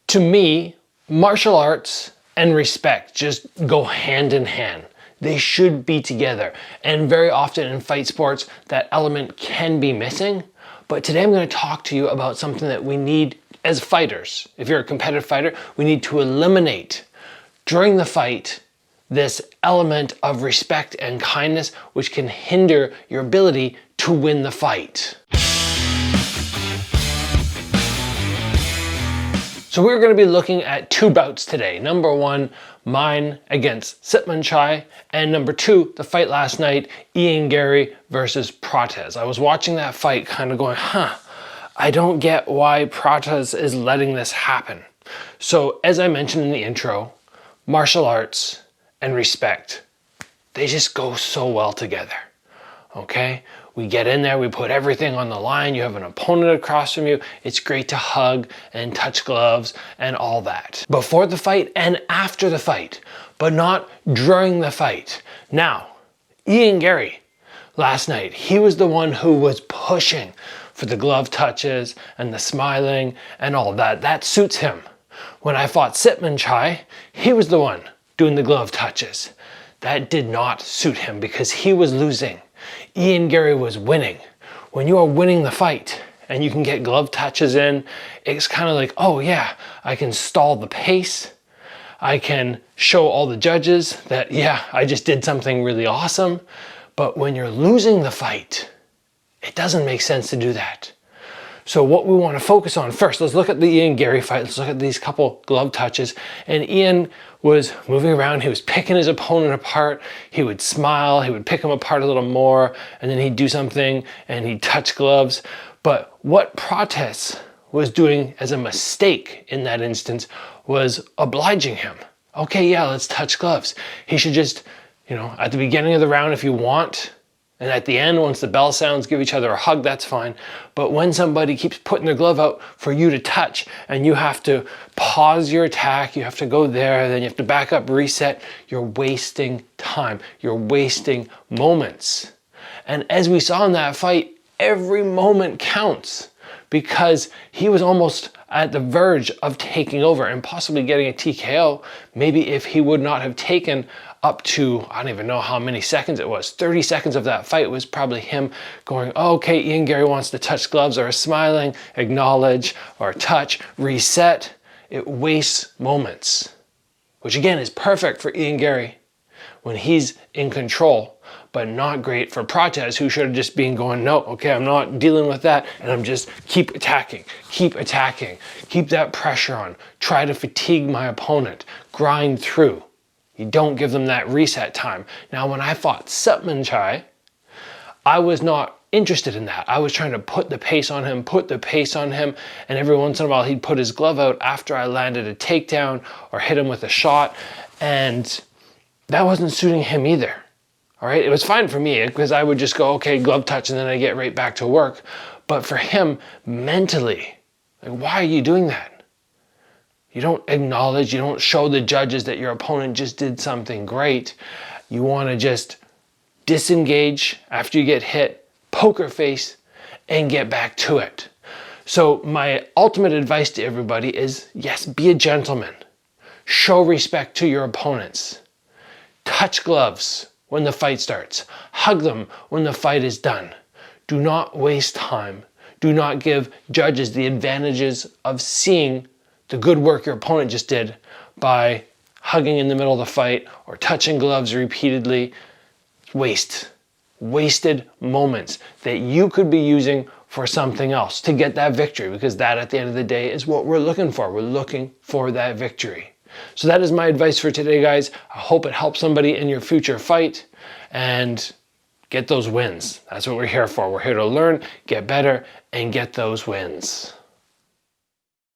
To me, martial arts and respect just go hand in hand. They should be together. And very often in fight sports, that element can be missing. But today I'm going to talk to you about something that we need as fighters. If you're a competitive fighter, we need to eliminate during the fight this element of respect and kindness, which can hinder your ability to win the fight. So we're going to be looking at two bouts today. Number one, mine against Sitmanchai, and number two, the fight last night, Ian Garry versus Prates. I was watching that fight kind of going, I don't get why Prates is letting this happen. So as I mentioned in the intro, martial arts and respect, they just go so well together, okay? We get in there, we put everything on the line, you have an opponent across from you, it's great to hug and touch gloves and all that. Before the fight and after the fight, but not during the fight. Now, Ian Garry, last night, he was the one who was pushing for the glove touches and the smiling and all that. That suits him. When I fought Sitmanchai, he was the one doing the glove touches. That did not suit him because he was losing. Ian Garry was winning. When you are winning the fight and you can get glove touches in, it's kind of like, oh yeah, I can stall the pace. I can show all the judges that, yeah, I just did something really awesome. But when you're losing the fight, it doesn't make sense to do that. So what we want to focus on first, let's look at the Ian Garry fight. Let's look at these couple glove touches. And Ian was moving around. He was picking his opponent apart. He would smile. He would pick him apart a little more. And then he'd do something and he'd touch gloves. But what Prates was doing as a mistake in that instance was obliging him. Okay, yeah, let's touch gloves. He should just, at the beginning of the round, if you want, and at the end, once the bell sounds, give each other a hug, that's fine. But when somebody keeps putting their glove out for you to touch and you have to pause your attack, you have to go there, then you have to back up, reset, you're wasting time. You're wasting moments. And as we saw in that fight, every moment counts because he was almost at the verge of taking over and possibly getting a TKO. Maybe if he would not have taken up to, I don't even know how many seconds it was, 30 seconds of that fight was probably him going, oh, okay, Ian Garry wants to touch gloves, or smiling, acknowledge, or touch, reset. It wastes moments, which again is perfect for Ian Garry when he's in control, but not great for Prates, who should have just been going, no, okay, I'm not dealing with that, and I'm just keep attacking, keep that pressure on, try to fatigue my opponent, grind through. You don't give them that reset time. Now, when I fought Sitmanchai, I was not interested in that. I was trying to put the pace on him, and every once in a while he'd put his glove out after I landed a takedown or hit him with a shot, and that wasn't suiting him either. All right, it was fine for me because I would just go, okay, glove touch, and then I get right back to work. But for him, mentally, like, why are you doing that? You don't acknowledge, you don't show the judges that your opponent just did something great. You want to just disengage after you get hit, poker face, and get back to it. So my ultimate advice to everybody is, yes, be a gentleman. Show respect to your opponents. Touch gloves when the fight starts. Hug them when the fight is done. Do not waste time. Do not give judges the advantages of seeing the good work your opponent just did by hugging in the middle of the fight or touching gloves repeatedly. Wasted moments that you could be using for something else to get that victory, because that at the end of the day is what we're looking for. We're looking for that victory. So that is my advice for today, guys. I hope it helps somebody in your future fight and get those wins. That's what we're here for. We're here to learn, get better, and get those wins.